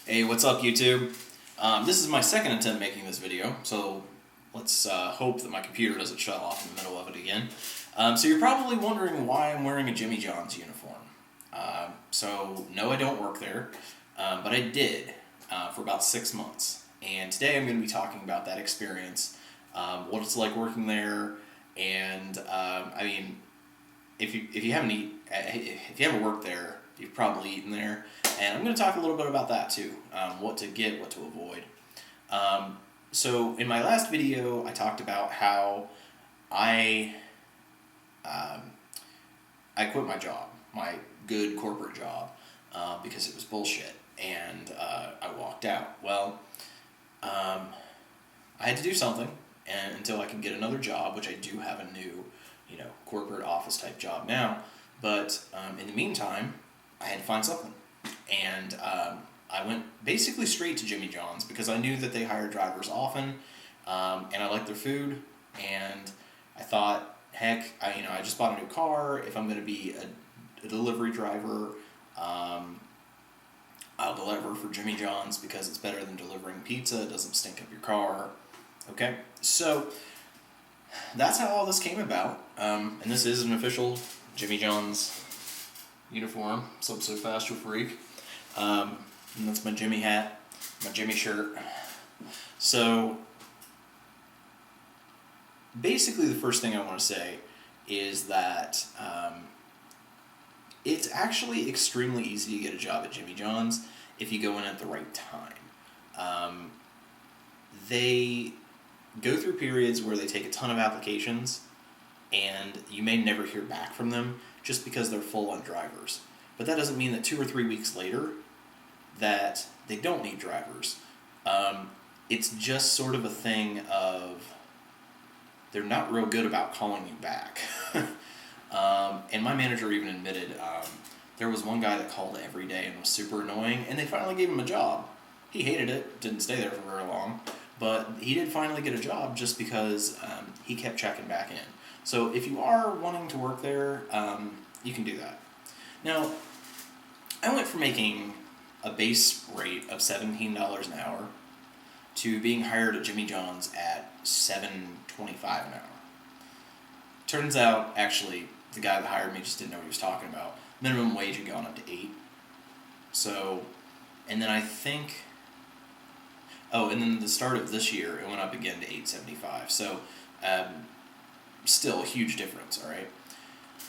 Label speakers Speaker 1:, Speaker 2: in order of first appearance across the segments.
Speaker 1: Hey, what's up YouTube? This is my second attempt making this video, so let's hope that my computer doesn't shut off in the middle of it again. So you're probably wondering why I'm wearing a Jimmy John's uniform. So no, I don't work there, but I did for about 6 months. And today I'm going to be talking about that experience, what it's like working there, and if you haven't worked there, you've probably eaten there, and I'm going to talk a little bit about that too, what to get, what to avoid. So in my last video, I talked about how I quit my job, my good corporate job, because it was bullshit, and I walked out. Well, I had to do something, and until I can get another job, which I do have a new, corporate office type job now. But in the meantime, I had to find something, and I went basically straight to Jimmy John's because I knew that they hire drivers often, and I liked their food, and I thought, heck, I just bought a new car. If I'm going to be a delivery driver, I'll deliver for Jimmy John's because it's better than delivering pizza. It doesn't stink up your car. Okay, so that's how all this came about, and this is an official Jimmy John's uniform, so fast you'll freak. And that's my Jimmy hat, my Jimmy shirt. So basically the first thing I want to say is that it's actually extremely easy to get a job at Jimmy John's if you go in at the right time. They go through periods where they take a ton of applications, and you may never hear back from them just because they're full on drivers. But that doesn't mean that 2 or 3 weeks later that they don't need drivers. It's just sort of a thing of they're not real good about calling you back. And my manager even admitted there was one guy that called every day and was super annoying, and they finally gave him a job. He hated it, didn't stay there for very long, but he did finally get a job just because he kept checking back in. So if you are wanting to work there, you can do that. Now, I went from making a base rate of $17 an hour to being hired at Jimmy John's at $7.25 an hour. Turns out, actually, the guy that hired me just didn't know what he was talking about. Minimum wage had gone up to $8. So, and then I think, and then the start of this year, it went up again to $8.75. So, still a huge difference, all right?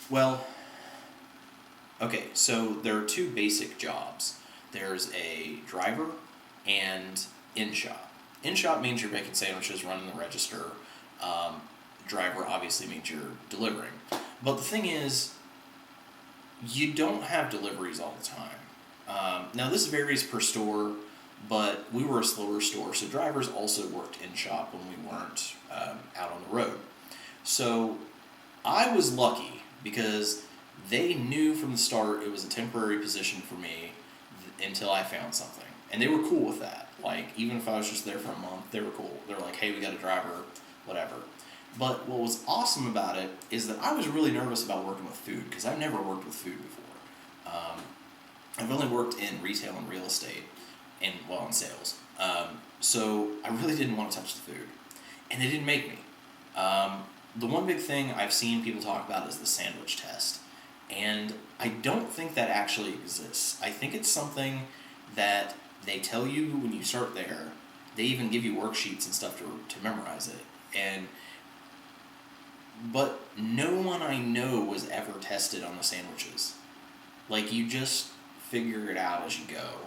Speaker 1: Well, okay, so there are two basic jobs. There's a driver and in-shop. In-shop means you're making sandwiches, running the register. Driver obviously means you're delivering. But the thing is, you don't have deliveries all the time. Now this varies per store, but we were a slower store, so drivers also worked in-shop when we weren't out on the road. So I was lucky because they knew from the start it was a temporary position for me until I found something. And they were cool with that. Like, even if I was just there for a month, they were cool. They were like, hey, we got a driver, whatever. But what was awesome about it is that I was really nervous about working with food because I've never worked with food before. I've only worked in retail and real estate, and in sales. So I really didn't want to touch the food. And they didn't make me. The one big thing I've seen people talk about is the sandwich test. And I don't think that actually exists. I think it's something that they tell you when you start there. They even give you worksheets and stuff to memorize it. But no one I know was ever tested on the sandwiches. Like, you just figure it out as you go.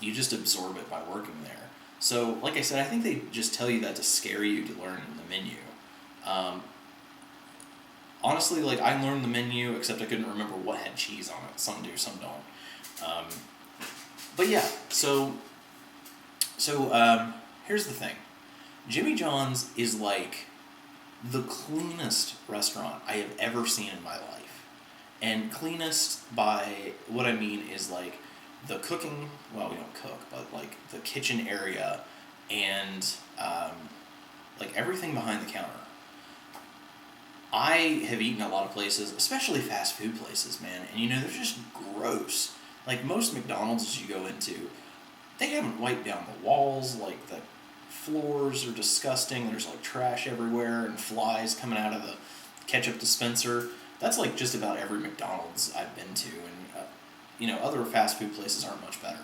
Speaker 1: You just absorb it by working there. So, like I said, I think they just tell you that to scare you to learn the menu. Honestly, like, I learned the menu, except I couldn't remember what had cheese on it. Some do, some don't. But yeah, so here's the thing. Jimmy John's is like the cleanest restaurant I have ever seen in my life. And cleanest by what I mean is like the cooking, well, we don't cook, but like the kitchen area and like everything behind the counter. I have eaten a lot of places, especially fast food places, man, and they're just gross. Like most McDonald's you go into, they haven't wiped down the walls, like the floors are disgusting, there's like trash everywhere and flies coming out of the ketchup dispenser. That's like just about every McDonald's I've been to, and other fast food places aren't much better.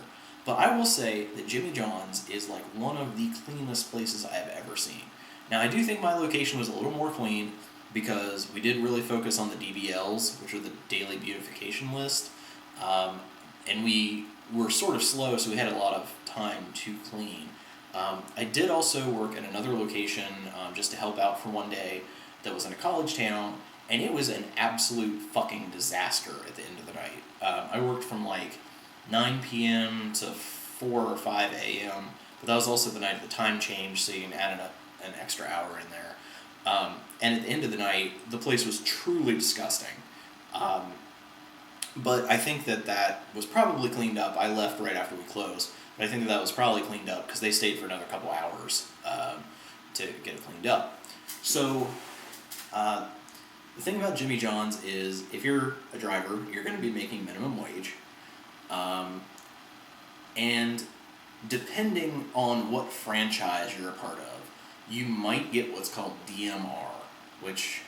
Speaker 1: But I will say that Jimmy John's is like one of the cleanest places I have ever seen. Now I do think my location was a little more clean because we did really focus on the DBLs, which are the daily beautification list, and we were sort of slow, so we had a lot of time to clean. I did also work at another location just to help out for one day that was in a college town, and it was an absolute fucking disaster at the end of the night. I worked from like 9 p.m. to 4 or 5 a.m., but that was also the night of the time change, so you can add an extra hour in there. And at the end of the night, the place was truly disgusting. But I think that was probably cleaned up. I left right after we closed, but I think that was probably cleaned up because they stayed for another couple hours to get it cleaned up. So the thing about Jimmy John's is if you're a driver, you're going to be making minimum wage. And depending on what franchise you're a part of, you might get what's called DMR, which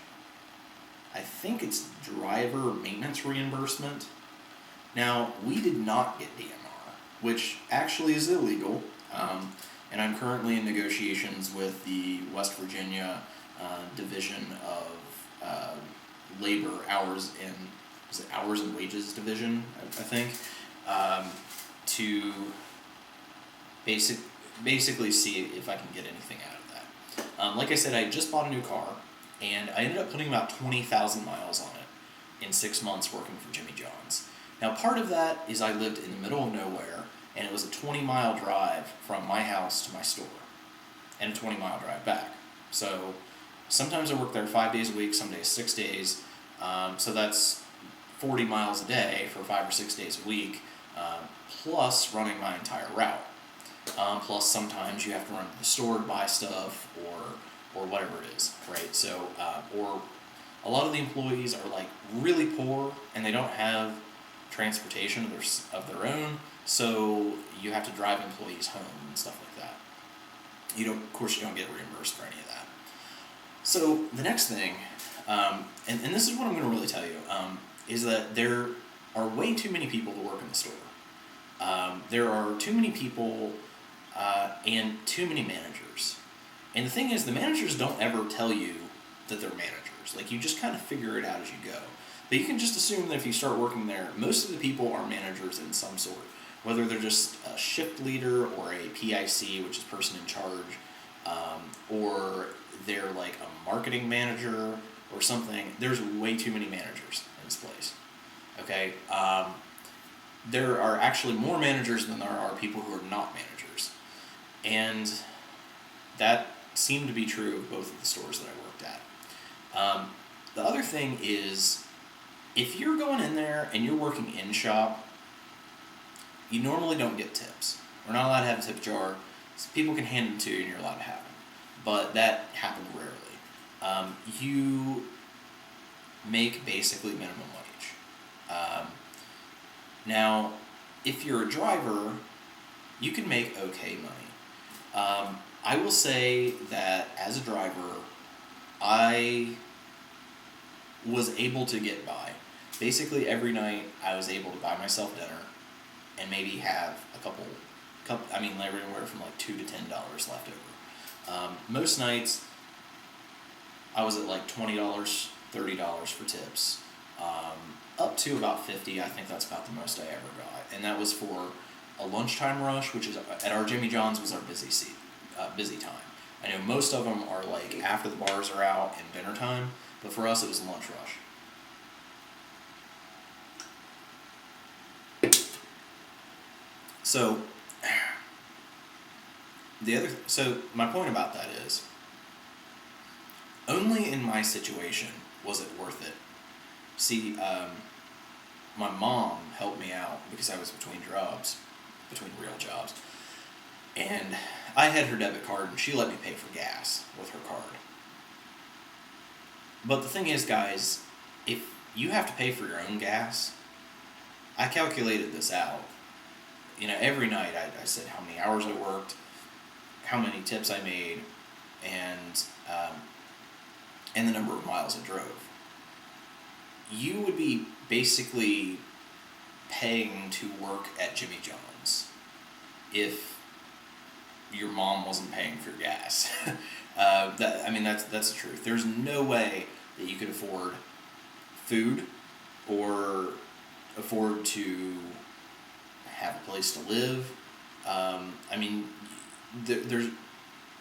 Speaker 1: I think it's driver maintenance reimbursement. Now, we did not get DMR, which actually is illegal, and I'm currently in negotiations with the West Virginia Division of Labor Hours and Wages Division, I think, to basically see if I can get anything out of that. Like I said, I just bought a new car, and I ended up putting about 20,000 miles on it in 6 months working for Jimmy John's. Now, part of that is I lived in the middle of nowhere, and it was a 20-mile drive from my house to my store, and a 20-mile drive back. So sometimes I worked there 5 days a week, some days 6 days, so that's 40 miles a day for 5 or 6 days a week, plus running my entire route. Plus sometimes you have to run to the store to buy stuff or whatever it is, right? So, or a lot of the employees are like really poor and they don't have transportation of their own, so you have to drive employees home and stuff like that. Of course you don't get reimbursed for any of that. So the next thing, and this is what I'm going to really tell you, is that there are way too many people to work in the store. There are too many people and too many managers. And the thing is, the managers don't ever tell you that they're managers. Like, you just kind of figure it out as you go. But you can just assume that if you start working there, most of the people are managers in some sort. Whether they're just a shift leader or a PIC, which is person in charge, or they're like a marketing manager or something. There's way too many managers in this place. Okay? There are actually more managers than there are people who are not managers. And that seemed to be true of both of the stores that I worked at. The other thing is, if you're going in there and you're working in shop, you normally don't get tips. We're not allowed to have a tip jar. So people can hand them to you and you're allowed to have them. But that happened rarely. You make basically minimum wage. Now, if you're a driver, you can make okay money. I will say that as a driver, I was able to get by. Basically every night I was able to buy myself dinner and maybe have a couple anywhere from like $2 to $10 left over. Most nights I was at like $20, $30 for tips. Up to about $50, I think that's about the most I ever got. And that was for a lunchtime rush, which is at our Jimmy John's was our busy time. I know most of them are like after the bars are out and dinner time, but for us it was a lunch rush. So my point about that is, only in my situation was it worth it. See, my mom helped me out because I was between real jobs, and I had her debit card and she let me pay for gas with her card. But the thing is, guys, if you have to pay for your own gas, I calculated this out. Every night I said how many hours I worked, how many tips I made, and um, and the number of miles I drove. You would be basically paying to work at Jimmy John's if your mom wasn't paying for your gas. That's the truth. There's no way that you could afford food or afford to have a place to live. There's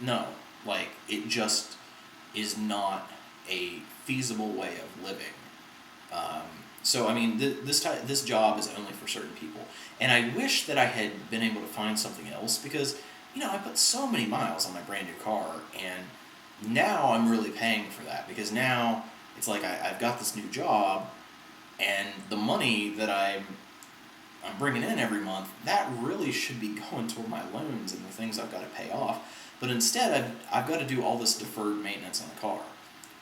Speaker 1: no, like, it just is not a feasible way of living. Um, this job is only for certain people, and I wish that I had been able to find something else because, I put so many miles on my brand new car, and now I'm really paying for that because now it's like I've got this new job, and the money that I'm bringing in every month, that really should be going toward my loans and the things I've got to pay off. But instead, I've got to do all this deferred maintenance on the car.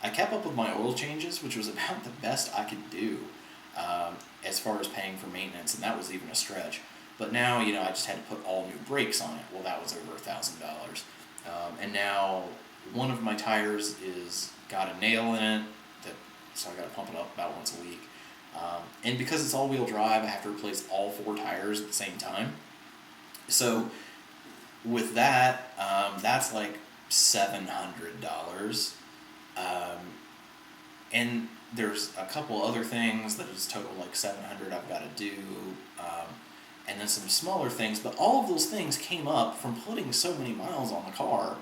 Speaker 1: I kept up with my oil changes, which was about the best I could do as far as paying for maintenance, and that was even a stretch. But now, I just had to put all new brakes on it. Well, that was over $1,000. And now one of my tires is got a nail in it, so I got to pump it up about once a week. And because it's all-wheel drive, I have to replace all 4 tires at the same time. So with that, that's like $700. And there's a couple other things that is total like $700 I've got to do, and then some smaller things. But all of those things came up from putting so many miles on the car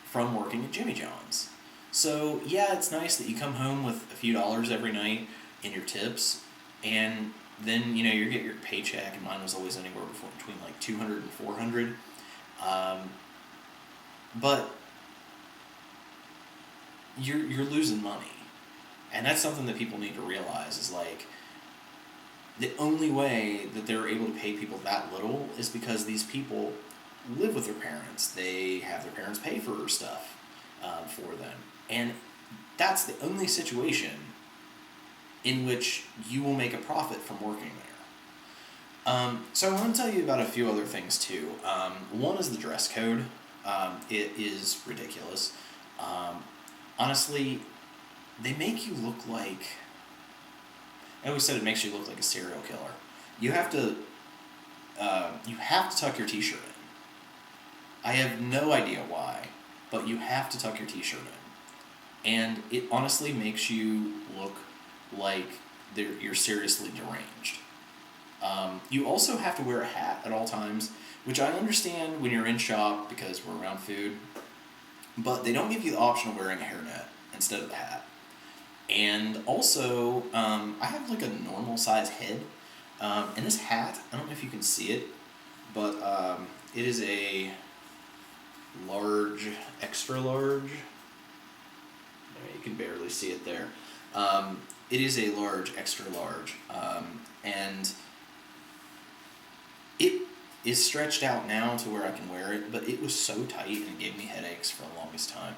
Speaker 1: from working at Jimmy John's. So yeah, it's nice that you come home with a few dollars every night in your tips, and then you get your paycheck, and mine was always anywhere between like $200 and $400. But you're losing money, and that's something that people need to realize is like the only way that they're able to pay people that little is because these people live with their parents. They have their parents pay for stuff for them, and that's the only situation in which you will make a profit from working there. So I want to tell you about a few other things too. One is the dress code. It is ridiculous. Honestly, they make you look like... I always said it makes you look like a serial killer. You have to tuck your t-shirt in. I have no idea why, but you have to tuck your t-shirt in. And it honestly makes you look like you're seriously deranged. You also have to wear a hat at all times, which I understand when you're in shop because we're around food, but they don't give you the option of wearing a hairnet instead of the hat. And also, I have like a normal size head, and this hat, I don't know if you can see it, but it is a large, extra large. You can barely see it there. It is a large, extra large, and it is stretched out now to where I can wear it, but it was so tight and it gave me headaches for the longest time.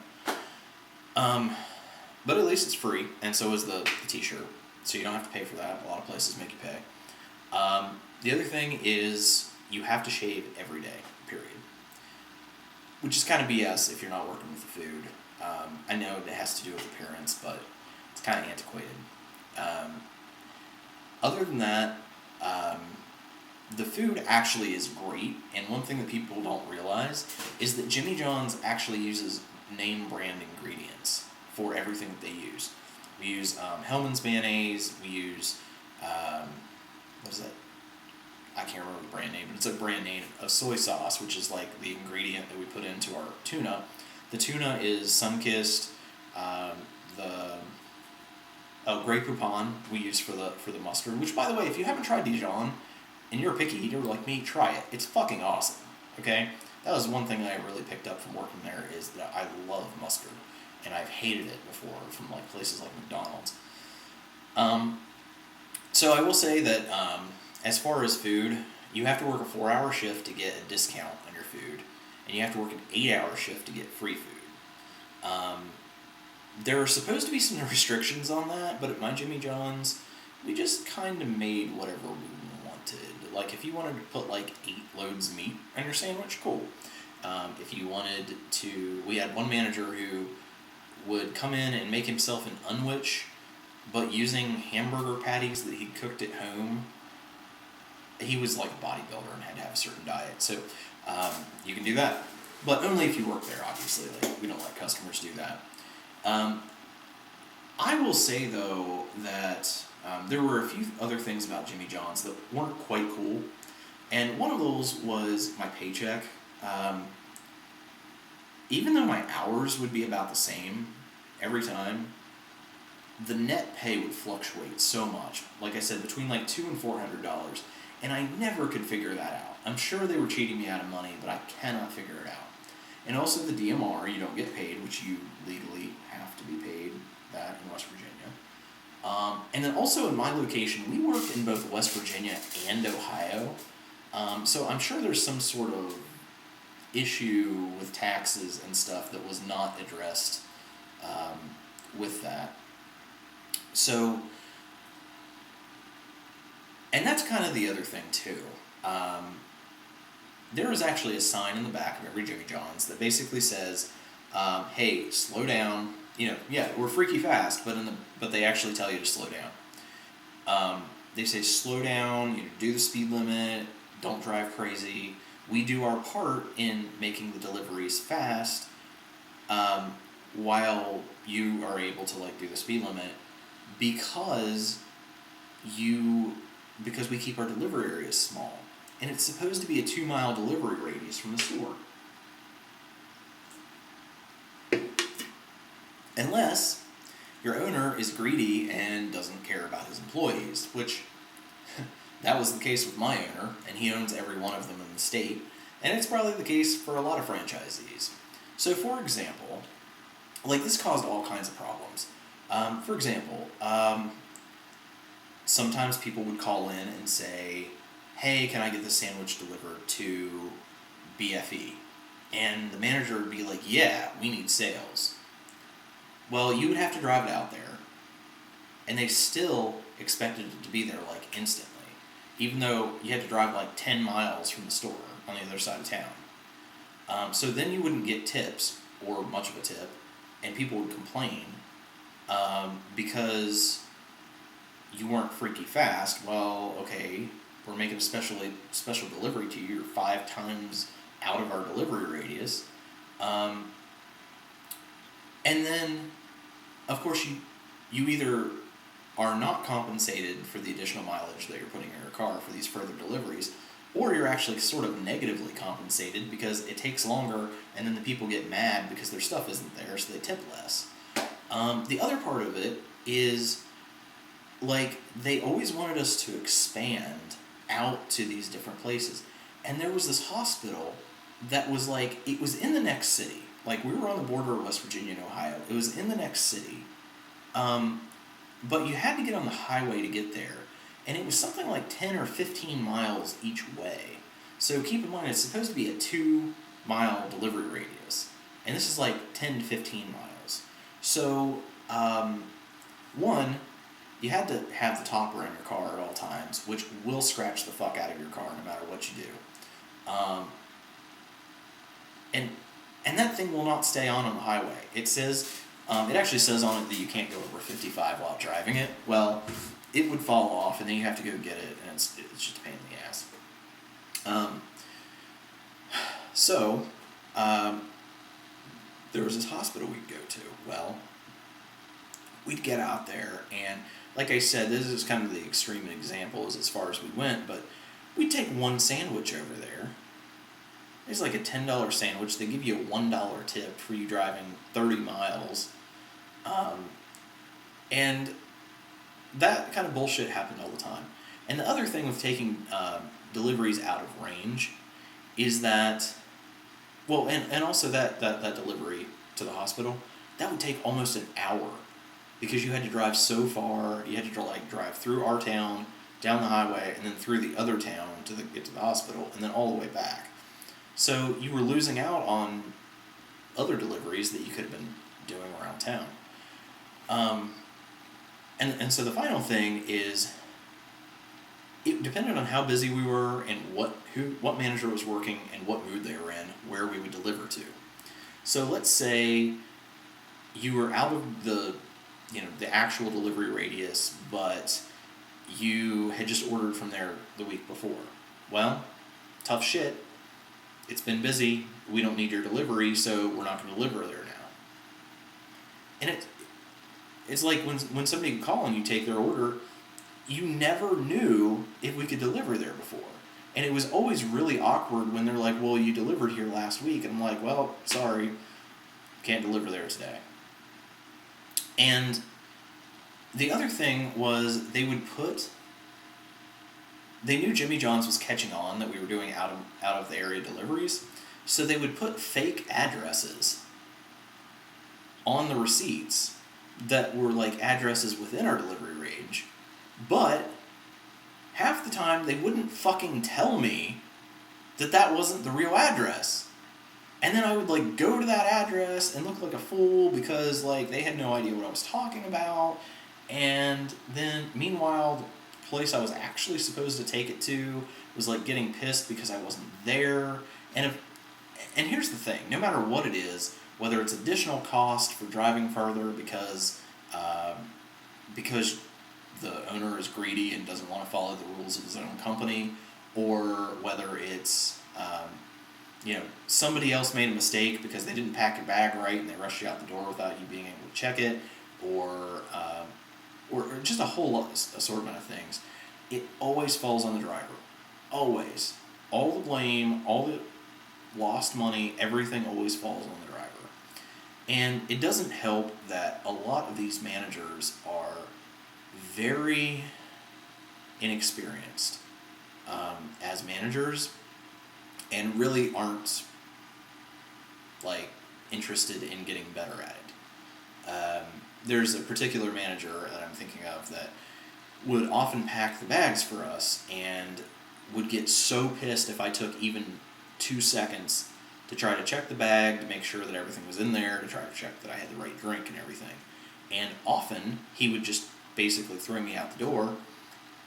Speaker 1: But at least it's free, and so is the t-shirt, so you don't have to pay for that. A lot of places make you pay. The other thing is you have to shave every day, period. Which is kind of BS if you're not working with the food. I know it has to do with appearance, but it's kind of antiquated. Other than that, the food actually is great, and one thing that people don't realize is that Jimmy John's actually uses name brand ingredients for everything that they use. We use Hellman's mayonnaise, we use, what is that? I can't remember the brand name, but it's a brand name of soy sauce, which is like the ingredient that we put into our tuna. The tuna is Sunkist, Grey Poupon we use for the mustard, which, by the way, if you haven't tried Dijon and you're a picky eater like me, try it. It's fucking awesome, okay? That was one thing that I really picked up from working there, is that I love mustard, and I've hated it before from like places like McDonald's. So I will say that as far as food, you have to work a 4-hour shift to get a discount on your food, and you have to work an 8-hour shift to get free food. There are supposed to be some restrictions on that, but at my Jimmy John's, we just kind of made whatever we like if you wanted to put like 8 loads of meat on your sandwich, cool. If you wanted to, we had one manager who would come in and make himself an unwich, but using hamburger patties that he cooked at home. He was like a bodybuilder and had to have a certain diet, so you can do that, but only if you work there, obviously. Like, we don't let customers do that. I will say, though, that there were a few other things about Jimmy John's that weren't quite cool, and one of those was my paycheck. Even though my hours would be about the same every time, the net pay would fluctuate so much. Like I said, between like $200 and $400, and I never could figure that out. I'm sure they were cheating me out of money, but I cannot figure it out. And also the DMR, you don't get paid, which you legally have to be paid that in West Virginia. And then also in my location, we worked in both West Virginia and Ohio. So I'm sure there's some sort of issue with taxes and stuff that was not addressed with that. So, and that's kind of the other thing too. There is actually a sign in the back of every Jimmy John's that basically says, "Hey, slow down." You know, yeah, we're freaky fast, but they actually tell you to slow down. They say slow down. You know, do the speed limit. Don't drive crazy. We do our part in making the deliveries fast, while you are able to like do the speed limit, because we keep our delivery areas small. And it's supposed to be a 2-mile delivery radius from the store. Unless your owner is greedy and doesn't care about his employees, which that was the case with my owner, and he owns every one of them in the state, and it's probably the case for a lot of franchisees. So for example, like this caused all kinds of problems. For example, sometimes people would call in and say, "Hey, can I get this sandwich delivered to BFE?" And the manager would be like, "Yeah, we need sales." Well, you would have to drive it out there, and they still expected it to be there like instantly, even though you had to drive like 10 miles from the store on the other side of town. So then you wouldn't get tips, or much of a tip, and people would complain because you weren't freaky fast. Well, okay, we're making a special delivery to you. You're 5 times out of our delivery radius. And then, of course, you either are not compensated for the additional mileage that you're putting in your car for these further deliveries, or you're actually sort of negatively compensated because it takes longer, and then the people get mad because their stuff isn't there, so they tip less. The other part of it is, like, they always wanted us to expand out to these different places. And there was this hospital that was like, it was in the next city. Like, we were on the border of West Virginia and Ohio. It was in the next city. But you had to get on the highway to get there. And it was something like 10 or 15 miles each way. So keep in mind, it's supposed to be a 2-mile delivery radius. And this is like 10 to 15 miles. So, one, you had to have the topper in your car at all times, which will scratch the fuck out of your car no matter what you do. And that thing will not stay on the highway. It says, it actually says on it that you can't go over 55 while driving it. Well, it would fall off, and then you have to go get it, and it's just a pain in the ass. So, there was this hospital we'd go to. Well, we'd get out there, and like I said, this is kind of the extreme example as far as we went, but we'd take one sandwich over there. It's like a $10 sandwich. They give you a $1 tip for you driving 30 miles. And that kind of bullshit happened all the time. And the other thing with taking deliveries out of range is that, well, and also that delivery to the hospital, that would take almost an hour because you had to drive so far. You had to drive through our town, down the highway, and then through the other town to get to the hospital, and then all the way back. So you were losing out on other deliveries that you could have been doing around town. And so the final thing is, it depended on how busy we were and what manager was working and what mood they were in, where we would deliver to. So let's say you were out of the actual delivery radius, but you had just ordered from there the week before. Well, tough shit. It's been busy. We don't need your delivery, so we're not going to deliver there now. And it's like when somebody would call and you take their order, you never knew if we could deliver there before. And it was always really awkward when they're like, well, you delivered here last week. And I'm like, well, sorry, can't deliver there today. And the other thing was they knew Jimmy John's was catching on that we were doing out of the area deliveries, so they would put fake addresses on the receipts that were like addresses within our delivery range, but half the time they wouldn't fucking tell me that wasn't the real address. And then I would like go to that address and look like a fool because like they had no idea what I was talking about. And then meanwhile, the place I was actually supposed to take it to was like getting pissed because I wasn't there. And here's the thing, no matter what it is, whether it's additional cost for driving further because the owner is greedy and doesn't want to follow the rules of his own company, or whether it's somebody else made a mistake because they didn't pack your bag right and they rushed you out the door without you being able to check it, or just a whole assortment of things. It always falls on the driver. Always. All the blame, all the lost money, everything always falls on the driver. And it doesn't help that a lot of these managers are very inexperienced as managers and really aren't like interested in getting better at it. There's a particular manager that I'm thinking of that would often pack the bags for us and would get so pissed if I took even 2 seconds to try to check the bag, to make sure that everything was in there, to try to check that I had the right drink and everything. And often he would just basically throw me out the door,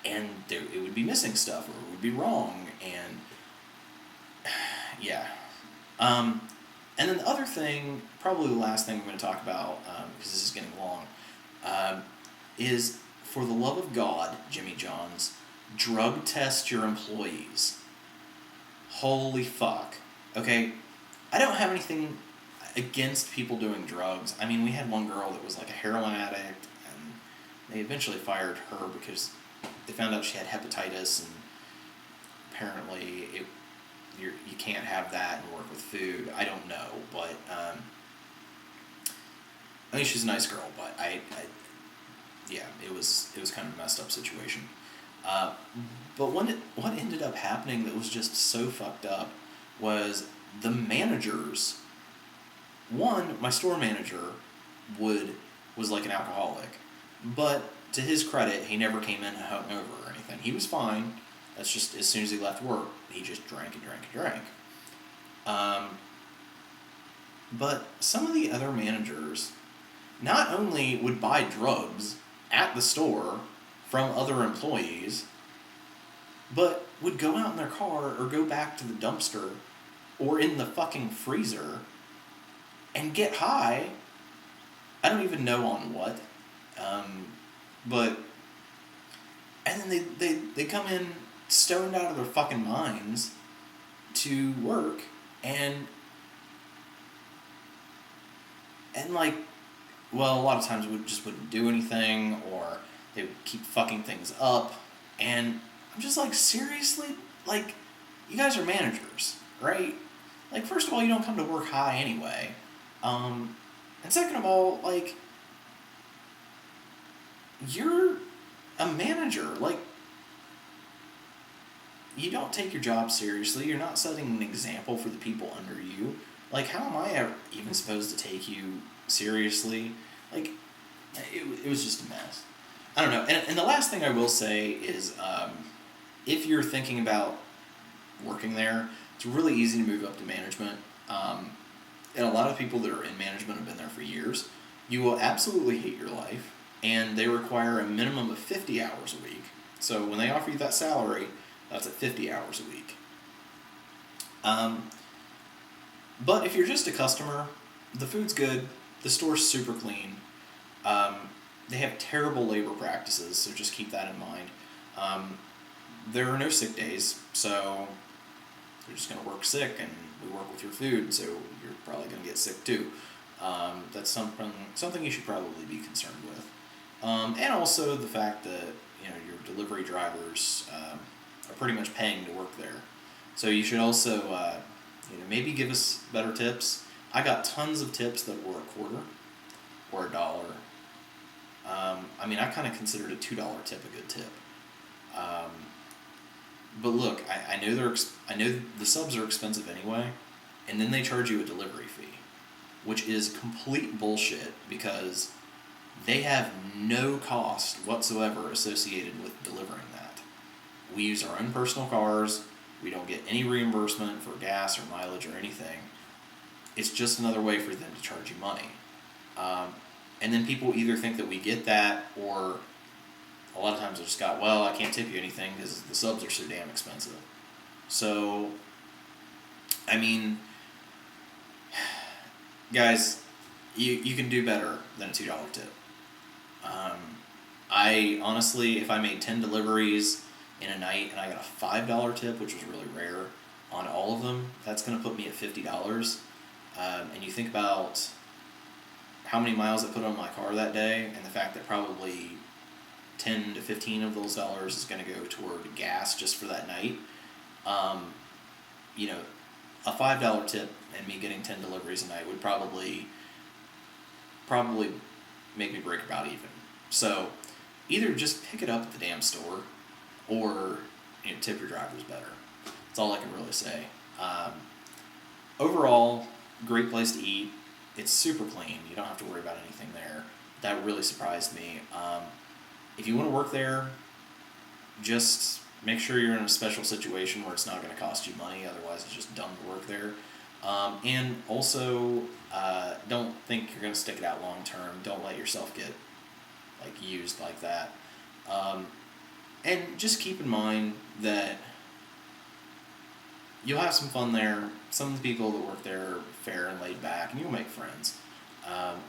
Speaker 1: and it would be missing stuff, or it would be wrong, and yeah. And then the other thing, probably the last thing I'm going to talk about, because this is getting long, is for the love of God, Jimmy John's, drug test your employees. Holy fuck. Okay, I don't have anything against people doing drugs. I mean, we had one girl that was like a heroin addict, and they eventually fired her because they found out she had hepatitis, and apparently you can't have that and work with food. I don't know, but I think she's a nice girl, but yeah, it was kind of a messed up situation. But what ended up happening that was just so fucked up was the managers. One, my store manager was like an alcoholic, but to his credit, he never came in hungover or anything. He was fine. That's just as soon as he left work, he just drank and drank and drank. But some of the other managers not only would buy drugs at the store from other employees, but would go out in their car or go back to the dumpster or in the fucking freezer and get high. I don't even know on what. But and then they come in stoned out of their fucking minds to work and like, well, a lot of times wouldn't do anything, or they would keep fucking things up, and I'm just like, seriously? Like, you guys are managers, right? Like, first of all, you don't come to work high anyway, and second of all, like, you're a manager, like, you don't take your job seriously, you're not setting an example for the people under you. Like, how am I ever even supposed to take you seriously? Like, it was just a mess. I don't know. And the last thing I will say is, if you're thinking about working there, it's really easy to move up to management. And a lot of people that are in management have been there for years. You will absolutely hate your life, and they require a minimum of 50 hours a week. So when they offer you that salary, that's at 50 hours a week. But if you're just a customer, the food's good, the store's super clean. They have terrible labor practices, so just keep that in mind. There are no sick days, so you're just going to work sick, and we work with your food, so you're probably going to get sick too. That's something you should probably be concerned with. And also the fact that your delivery drivers are pretty much paying to work there, so you should also maybe give us better tips. I got tons of tips that were a quarter or $1. I kind of considered a $2 tip a good tip. But look, I know I know the subs are expensive anyway, and then they charge you a delivery fee, which is complete bullshit because they have no cost whatsoever associated with delivering that. We use our own personal cars. We don't get any reimbursement for gas or mileage or anything. It's just another way for them to charge you money. And then people either think that we get that, or a lot of times they just got, well, I can't tip you anything because the subs are so damn expensive. So, guys, you can do better than a $2 tip. I honestly, if I made 10 deliveries in a night and I got a $5 tip, which was really rare, on all of them, that's going to put me at $50. And you think about how many miles I put on my car that day, and the fact that probably 10 to 15 of those dollars is going to go toward gas just for that night. A $5 tip and me getting 10 deliveries a night would probably make me break about even. So either just pick it up at the damn store, or tip your drivers better. That's all I can really say. Overall, great place to eat. It's super clean. You don't have to worry about anything there. That really surprised me. If you want to work there, just make sure you're in a special situation where it's not going to cost you money. Otherwise, it's just dumb to work there. And also, don't think you're going to stick it out long term. Don't let yourself get used like that. And just keep in mind that you'll have some fun there. Some of the people that work there are fair and laid back, and you'll make friends.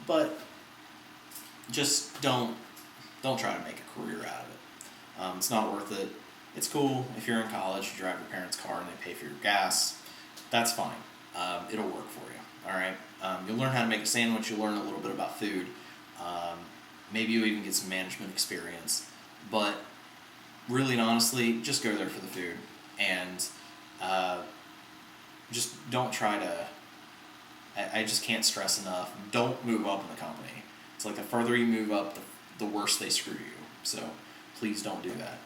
Speaker 1: But just don't try to make a career out of it. It's not worth it. It's cool if you're in college, you drive your parents' car and they pay for your gas. That's fine. It'll work for you. All right. You'll learn how to make a sandwich. You'll learn a little bit about food. Maybe you'll even get some management experience. But really and honestly, just go there for the food, and just don't try to. I just can't stress enough. Don't move up in the company. It's like the further you move up, the worse they screw you. So please don't do that.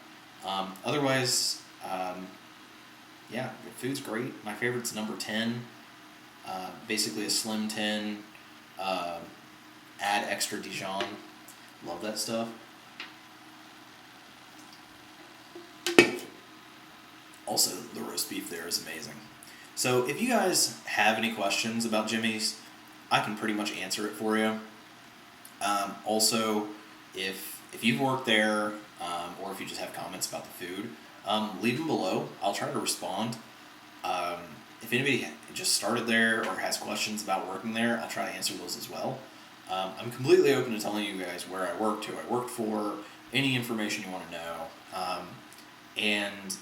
Speaker 1: Otherwise, the food's great. My favorite's number 10. Basically a slim 10. Add extra Dijon. Love that stuff. Also, the roast beef there is amazing. So if you guys have any questions about Jimmy's, I can pretty much answer it for you. Also, if you've worked there, or if you just have comments about the food, leave them below. I'll try to respond. If anybody just started there or has questions about working there, I'll try to answer those as well. I'm completely open to telling you guys where I worked, who I worked for, any information you want to know. And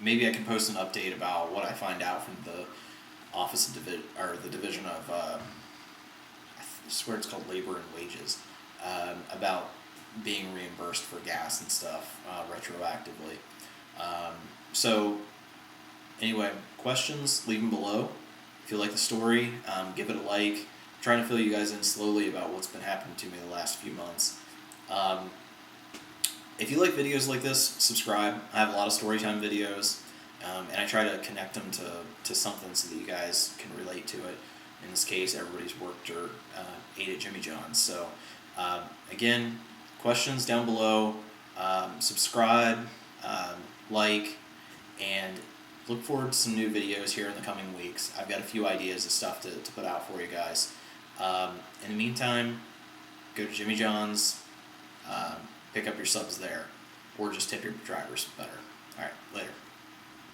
Speaker 1: maybe I can post an update about what I find out from the office of the division of I swear it's called labor and wages, about being reimbursed for gas and stuff retroactively. So anyway, questions, leave them below. If you like the story, give it a like. I'm trying to fill you guys in slowly about what's been happening to me the last few months. If you like videos like this, subscribe. I have a lot of storytime videos, and I try to connect them to something so that you guys can relate to it. In this case, everybody's worked or ate at Jimmy John's. So, again, questions down below. Subscribe, like, and look forward to some new videos here in the coming weeks. I've got a few ideas of stuff to put out for you guys. In the meantime, go to Jimmy John's, pick up your subs there. or just tip your drivers better. All right, later.